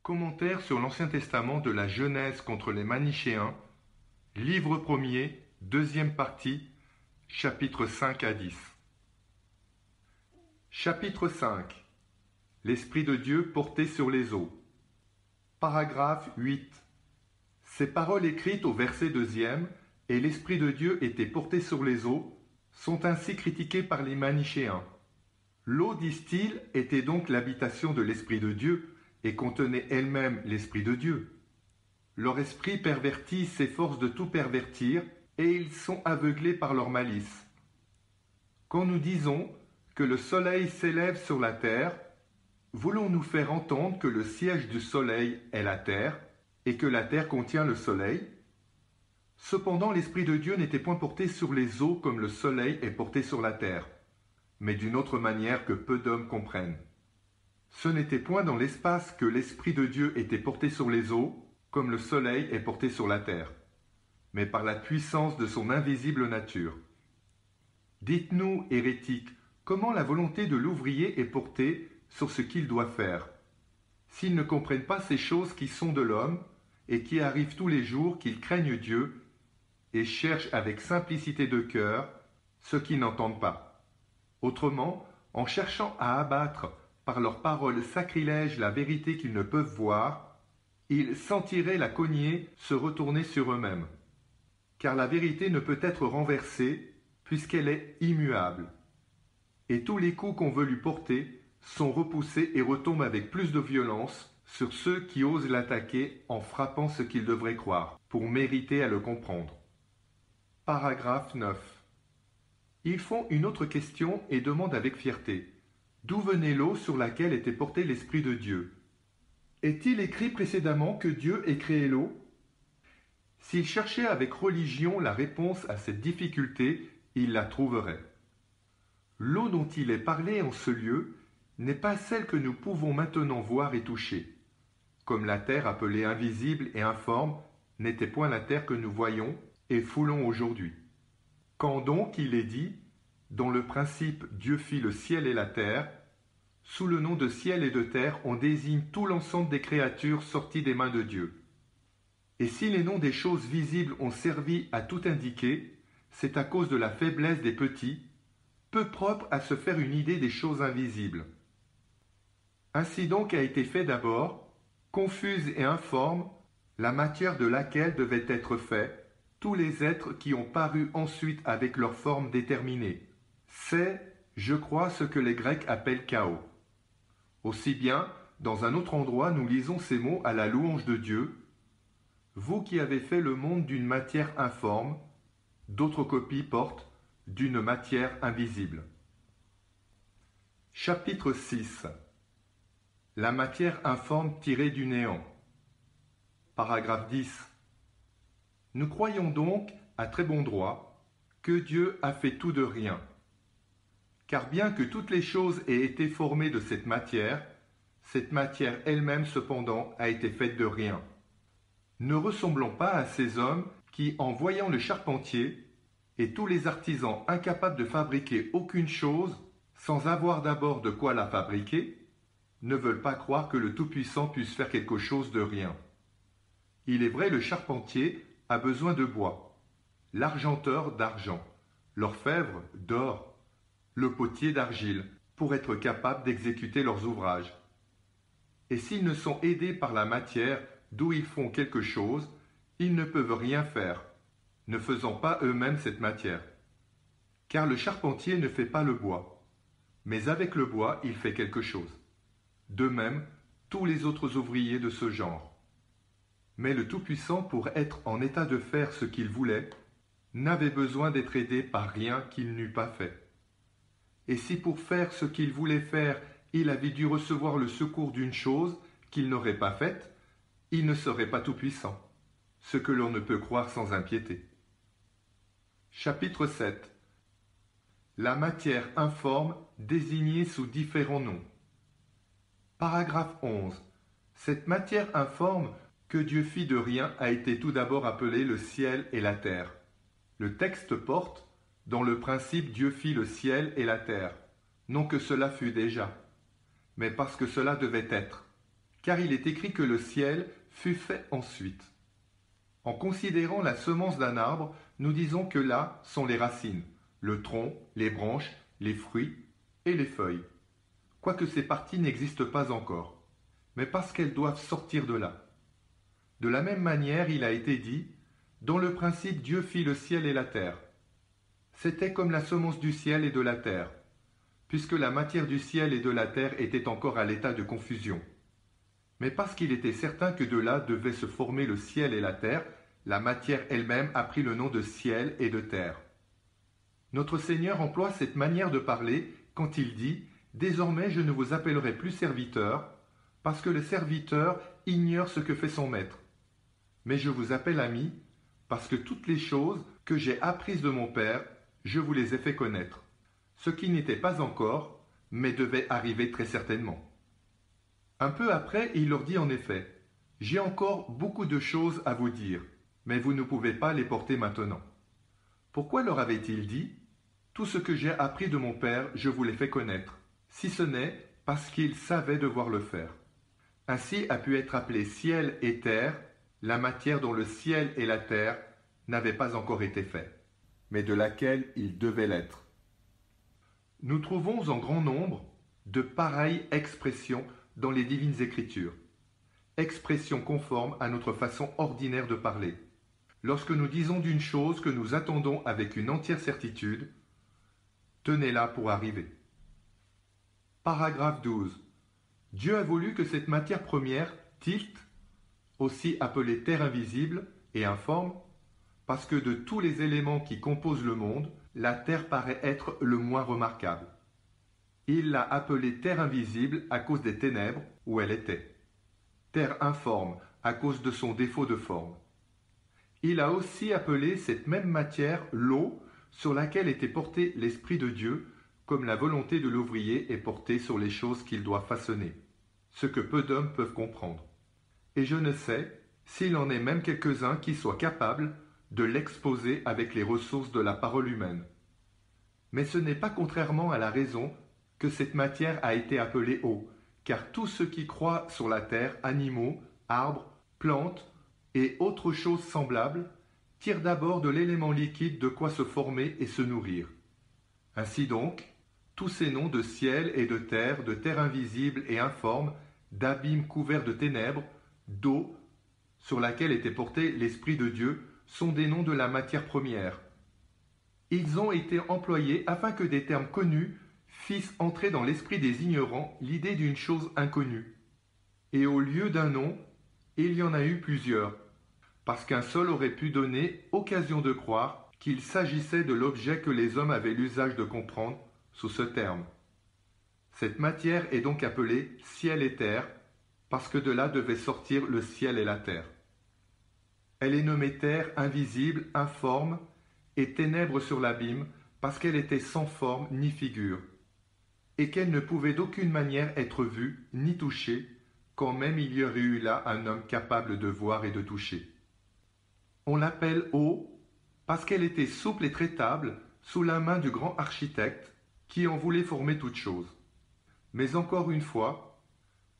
Commentaire sur l'Ancien Testament de la Genèse contre les Manichéens, livre 1er, deuxième partie, chapitres 5 à 10. Chapitre 5. L'Esprit de Dieu porté sur les eaux. Paragraphe 8. Ces paroles écrites au verset 2e, et l'Esprit de Dieu était porté sur les eaux, sont ainsi critiquées par les Manichéens. L'eau, disent-ils, était donc l'habitation de l'Esprit de Dieu et contenait elle-même l'Esprit de Dieu. Leur esprit perverti s'efforce de tout pervertir et ils sont aveuglés par leur malice. Quand nous disons que le soleil s'élève sur la terre, voulons-nous faire entendre que le siège du soleil est la terre et que la terre contient le soleil? Cependant, l'Esprit de Dieu n'était point porté sur les eaux comme le soleil est porté sur la terre, mais d'une autre manière que peu d'hommes comprennent. Ce n'était point dans l'espace que l'Esprit de Dieu était porté sur les eaux, comme le soleil est porté sur la terre, mais par la puissance de son invisible nature. Dites-nous, hérétiques, comment la volonté de l'ouvrier est portée sur ce qu'il doit faire, s'ils ne comprennent pas ces choses qui sont de l'homme et qui arrivent tous les jours qu'ils craignent Dieu et cherchent avec simplicité de cœur ceux qui n'entendent pas. Autrement, en cherchant à abattre par leurs paroles sacrilèges la vérité qu'ils ne peuvent voir, ils sentiraient la cognée se retourner sur eux-mêmes. Car la vérité ne peut être renversée puisqu'elle est immuable. Et tous les coups qu'on veut lui porter sont repoussés et retombent avec plus de violence sur ceux qui osent l'attaquer en frappant ce qu'ils devraient croire, pour mériter à le comprendre. Paragraphe 9. Ils font une autre question et demandent avec fierté: d'où venait l'eau sur laquelle était porté l'Esprit de Dieu? Est-il écrit précédemment que Dieu ait créé l'eau? S'ils cherchaient avec religion la réponse à cette difficulté, ils la trouveraient. L'eau dont il est parlé en ce lieu n'est pas celle que nous pouvons maintenant voir et toucher, comme la terre appelée invisible et informe n'était point la terre que nous voyons et foulons aujourd'hui. Quand donc il est dit, dans le principe Dieu fit le ciel et la terre, sous le nom de ciel et de terre on désigne tout l'ensemble des créatures sorties des mains de Dieu. Et si les noms des choses visibles ont servi à tout indiquer, c'est à cause de la faiblesse des petits, peu propres à se faire une idée des choses invisibles. Ainsi donc a été fait d'abord, confuse et informe, la matière de laquelle devaient être faits tous les êtres qui ont paru ensuite avec leur forme déterminée. C'est, je crois, ce que les Grecs appellent chaos. Aussi bien, dans un autre endroit, nous lisons ces mots à la louange de Dieu: vous qui avez fait le monde d'une matière informe, d'autres copies portent d'une matière invisible. Chapitre 6. La matière informe tirée du néant. Paragraphe 10. Nous croyons donc, à très bon droit, que Dieu a fait tout de rien. Car bien que toutes les choses aient été formées de cette matière elle-même cependant a été faite de rien. Ne ressemblons pas à ces hommes qui, en voyant le charpentier et tous les artisans incapables de fabriquer aucune chose sans avoir d'abord de quoi la fabriquer, ne veulent pas croire que le Tout-Puissant puisse faire quelque chose de rien. Il est vrai, le charpentier a besoin de bois, l'argenteur d'argent, l'orfèvre d'or, le potier d'argile, pour être capable d'exécuter leurs ouvrages. Et s'ils ne sont aidés par la matière d'où ils font quelque chose, ils ne peuvent rien faire, ne faisant pas eux-mêmes cette matière. Car le charpentier ne fait pas le bois, mais avec le bois il fait quelque chose. De même, tous les autres ouvriers de ce genre. Mais le Tout-Puissant, pour être en état de faire ce qu'il voulait, n'avait besoin d'être aidé par rien qu'il n'eût pas fait. Et si pour faire ce qu'il voulait faire, il avait dû recevoir le secours d'une chose qu'il n'aurait pas faite, il ne serait pas Tout-Puissant, ce que l'on ne peut croire sans impiété. Chapitre 7. La matière informe désignée sous différents noms. Paragraphe 11. Cette matière informe que Dieu fit de rien a été tout d'abord appelée le ciel et la terre. Le texte porte, dans le principe Dieu fit le ciel et la terre, non que cela fût déjà, mais parce que cela devait être, car il est écrit que le ciel fut fait ensuite. En considérant la semence d'un arbre, nous disons que là sont les racines, le tronc, les branches, les fruits et les feuilles, quoique ces parties n'existent pas encore, mais parce qu'elles doivent sortir de là. De la même manière, il a été dit, dans le principe Dieu fit le ciel et la terre. C'était comme la semence du ciel et de la terre, puisque la matière du ciel et de la terre était encore à l'état de confusion. Mais parce qu'il était certain que de là devait se former le ciel et la terre, la matière elle-même a pris le nom de ciel et de terre. Notre Seigneur emploie cette manière de parler quand il dit « Désormais je ne vous appellerai plus serviteur, parce que le serviteur ignore ce que fait son maître. Mais je vous appelle ami, parce que toutes les choses que j'ai apprises de mon Père, je vous les ai fait connaître, ce qui n'était pas encore, mais devait arriver très certainement. » Un peu après, il leur dit en effet, « J'ai encore beaucoup de choses à vous dire, mais vous ne pouvez pas les porter maintenant. » Pourquoi leur avait-il dit, « Tout ce que j'ai appris de mon Père, je vous l'ai fait connaître, si ce n'est parce qu'il savait devoir le faire. » Ainsi a pu être appelé ciel et terre, la matière dont le ciel et la terre n'avaient pas encore été faits, mais de laquelle ils devaient l'être. Nous trouvons en grand nombre de pareilles expressions dans les divines écritures, expressions conformes à notre façon ordinaire de parler. Lorsque nous disons d'une chose que nous attendons avec une entière certitude, tenez-la pour arriver. Paragraphe 12. Dieu a voulu que cette matière première, tilt, aussi appelée terre invisible et informe, parce que de tous les éléments qui composent le monde, la terre paraît être le moins remarquable. Il l'a appelée terre invisible à cause des ténèbres où elle était, terre informe à cause de son défaut de forme. Il a aussi appelé cette même matière l'eau sur laquelle était porté l'Esprit de Dieu, comme la volonté de l'ouvrier est portée sur les choses qu'il doit façonner, ce que peu d'hommes peuvent comprendre. Et je ne sais s'il en est même quelques-uns qui soient capables de l'exposer avec les ressources de la parole humaine. Mais ce n'est pas contrairement à la raison que cette matière a été appelée eau, car tous ceux qui croient sur la terre, animaux, arbres, plantes et autres choses semblables, tirent d'abord de l'élément liquide de quoi se former et se nourrir. Ainsi donc, tous ces noms de ciel et de terre invisible et informe, d'abîmes couverts de ténèbres, d'eau, sur laquelle était porté l'Esprit de Dieu, sont des noms de la matière première. Ils ont été employés afin que des termes connus fissent entrer dans l'esprit des ignorants l'idée d'une chose inconnue. Et au lieu d'un nom, il y en a eu plusieurs, parce qu'un seul aurait pu donner occasion de croire qu'il s'agissait de l'objet que les hommes avaient l'usage de comprendre sous ce terme. Cette matière est donc appelée ciel et terre, parce que de là devait sortir le ciel et la terre. Elle est nommée terre invisible, informe, et ténèbres sur l'abîme, parce qu'elle était sans forme ni figure, et qu'elle ne pouvait d'aucune manière être vue ni touchée, quand même il y aurait eu là un homme capable de voir et de toucher. On l'appelle eau, parce qu'elle était souple et traitable sous la main du grand architecte, qui en voulait former toute chose. Mais encore une fois,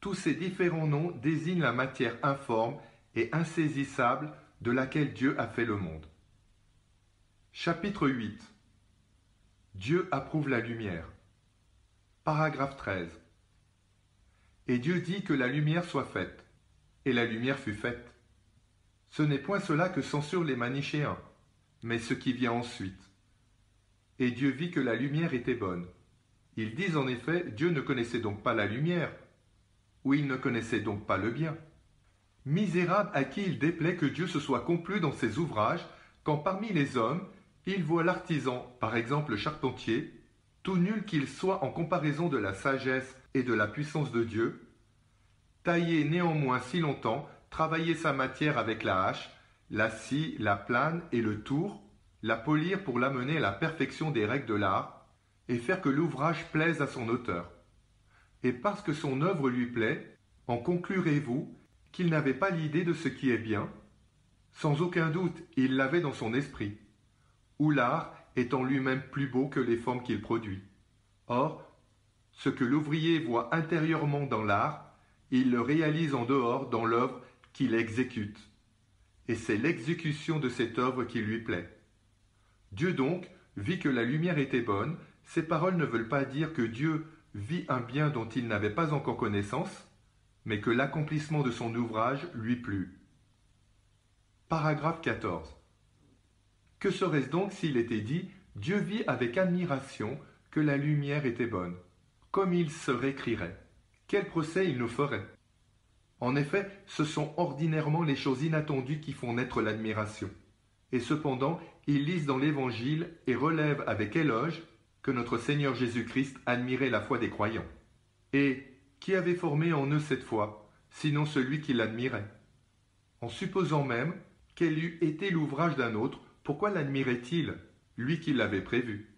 tous ces différents noms désignent la matière informe et insaisissable de laquelle Dieu a fait le monde. Chapitre 8. Dieu approuve la lumière. Paragraphe 13. Et Dieu dit que la lumière soit faite, et la lumière fut faite. Ce n'est point cela que censurent les manichéens, mais ce qui vient ensuite. Et Dieu vit que la lumière était bonne. Ils disent en effet, Dieu ne connaissait donc pas la lumière, ou il ne connaissait donc pas le bien. Misérable à qui il déplaît que Dieu se soit complu dans ses ouvrages, quand parmi les hommes, il voit l'artisan, par exemple le charpentier, tout nul qu'il soit en comparaison de la sagesse et de la puissance de Dieu, tailler néanmoins si longtemps, travailler sa matière avec la hache, la scie, la plane et le tour, la polir pour l'amener à la perfection des règles de l'art, et faire que l'ouvrage plaise à son auteur. Et parce que son œuvre lui plaît, en conclurez-vous qu'il n'avait pas l'idée de ce qui est bien? Sans aucun doute, il l'avait dans son esprit. Ou l'art est en lui-même plus beau que les formes qu'il produit. Or, ce que l'ouvrier voit intérieurement dans l'art il le réalise en dehors dans l'œuvre qu'il exécute. Et c'est l'exécution de cette œuvre qui lui plaît. Dieu donc vit que la lumière était bonne. Ces paroles ne veulent pas dire que Dieu vit un bien dont il n'avait pas encore connaissance, mais que l'accomplissement de son ouvrage lui plut. Paragraphe 14. Que serait-ce donc s'il était dit « Dieu vit avec admiration que la lumière était bonne », comme il se récrirait? Quel procès il nous ferait? En effet, ce sont ordinairement les choses inattendues qui font naître l'admiration. Et cependant, ils lisent dans l'Évangile et relèvent avec éloge que notre Seigneur Jésus-Christ admirait la foi des croyants. Et qui avait formé en eux cette foi, sinon celui qui l'admirait? En supposant même qu'elle eût été l'ouvrage d'un autre, pourquoi l'admirait-il, lui qui l'avait prévu?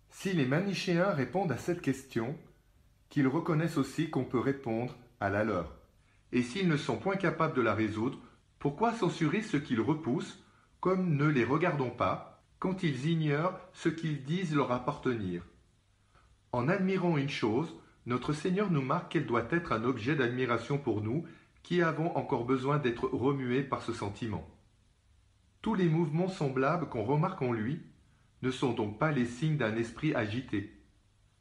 Si les manichéens répondent à cette question, qu'ils reconnaissent aussi qu'on peut répondre à la leur. Et s'ils ne sont point capables de la résoudre, pourquoi censurer ceux qu'ils repoussent, comme ne les regardons pas, quand ils ignorent ce qu'ils disent leur appartenir? En admirant une chose, notre Seigneur nous marque qu'elle doit être un objet d'admiration pour nous, qui avons encore besoin d'être remués par ce sentiment. Tous les mouvements semblables qu'on remarque en lui ne sont donc pas les signes d'un esprit agité,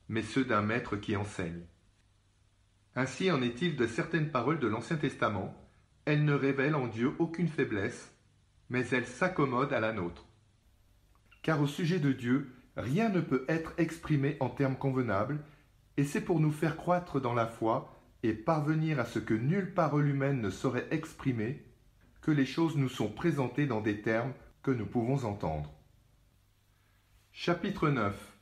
mais ceux d'un maître qui enseigne. Ainsi en est-il de certaines paroles de l'Ancien Testament. Elles ne révèlent en Dieu aucune faiblesse, mais elles s'accommodent à la nôtre. Car au sujet de Dieu, rien ne peut être exprimé en termes convenables, et c'est pour nous faire croître dans la foi et parvenir à ce que nulle parole humaine ne saurait exprimer que les choses nous sont présentées dans des termes que nous pouvons entendre. Chapitre 9.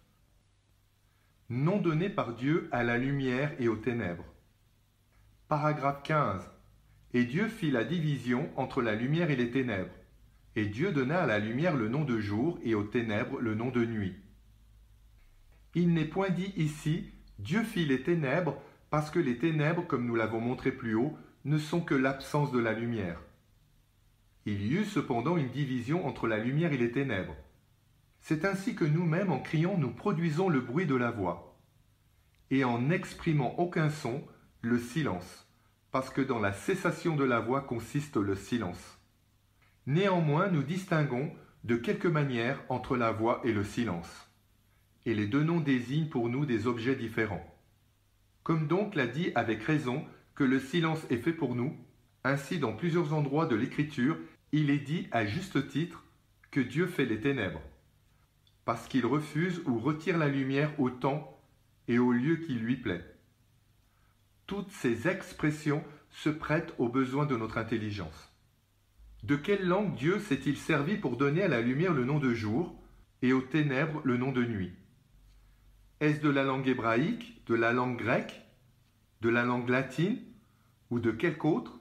Nom donné par Dieu à la lumière et aux ténèbres. Paragraphe 15. Et Dieu fit la division entre la lumière et les ténèbres. Et Dieu donna à la lumière le nom de jour et aux ténèbres le nom de nuit. Il n'est point dit ici « Dieu fit les ténèbres » parce que les ténèbres, comme nous l'avons montré plus haut, ne sont que l'absence de la lumière. Il y eut cependant une division entre la lumière et les ténèbres. C'est ainsi que nous-mêmes, en criant, nous produisons le bruit de la voix. Et en n'exprimant aucun son, le silence, parce que dans la cessation de la voix consiste le silence. Néanmoins, nous distinguons de quelque manière entre la voix et le silence. Et les deux noms désignent pour nous des objets différents. Comme donc l'a dit avec raison que le silence est fait pour nous, ainsi dans plusieurs endroits de l'Écriture, il est dit à juste titre que Dieu fait les ténèbres, parce qu'il refuse ou retire la lumière au temps et au lieu qui lui plaît. Toutes ces expressions se prêtent aux besoins de notre intelligence. De quelle langue Dieu s'est-il servi pour donner à la lumière le nom de jour et aux ténèbres le nom de nuit? Est-ce de la langue hébraïque, de la langue grecque, de la langue latine ou de quelque autre?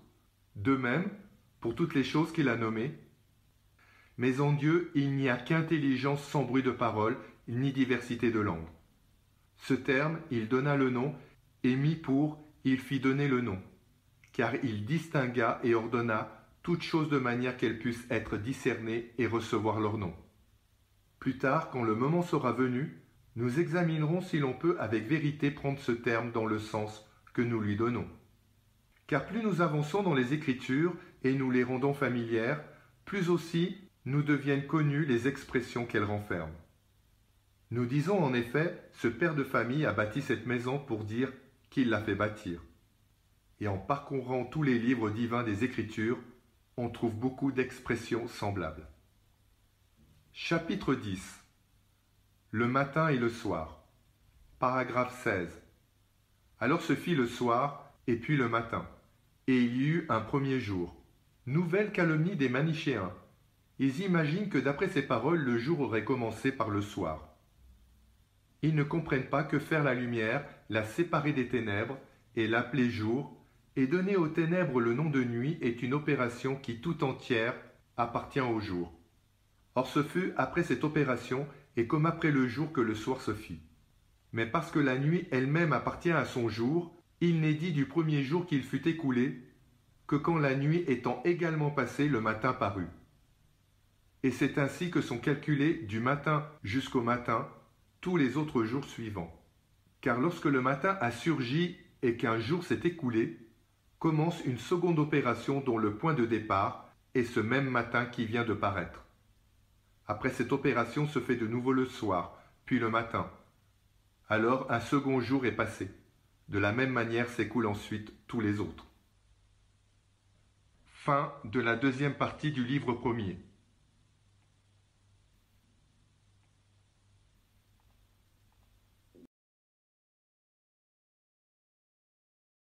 De même, pour toutes les choses qu'il a nommées. Mais en Dieu, il n'y a qu'intelligence sans bruit de parole, ni diversité de langue. Ce terme, il donna le nom, et mis pour « il fit donner le nom », car il distingua et ordonna toutes choses de manière qu'elles puissent être discernées et recevoir leur nom. Plus tard, quand le moment sera venu, nous examinerons si l'on peut avec vérité prendre ce terme dans le sens que nous lui donnons. Car plus nous avançons dans les Écritures et nous les rendons familières, plus aussi nous deviennent connues les expressions qu'elles renferment. Nous disons en effet, ce père de famille a bâti cette maison pour dire qu'il l'a fait bâtir. Et en parcourant tous les livres divins des Écritures, on trouve beaucoup d'expressions semblables. Chapitre 10. Le matin et le soir. Paragraphe 16. Alors se fit le soir, et puis le matin. Et il y eut un premier jour. Nouvelle calomnie des manichéens. Ils imaginent que d'après ces paroles, le jour aurait commencé par le soir. Ils ne comprennent pas que faire la lumière, la séparer des ténèbres, et l'appeler jour, et donner aux ténèbres le nom de nuit est une opération qui tout entière appartient au jour. Or ce fut après cette opération, et comme après le jour que le soir se fit. Mais parce que la nuit elle-même appartient à son jour, il n'est dit du premier jour qu'il fut écoulé, que quand la nuit étant également passée, le matin parut. Et c'est ainsi que sont calculés du matin jusqu'au matin tous les autres jours suivants. Car lorsque le matin a surgi et qu'un jour s'est écoulé, commence une seconde opération dont le point de départ est ce même matin qui vient de paraître. Après cette opération se fait de nouveau le soir, puis le matin. Alors un second jour est passé. De la même manière s'écoulent ensuite tous les autres. Fin de la deuxième partie du livre premier.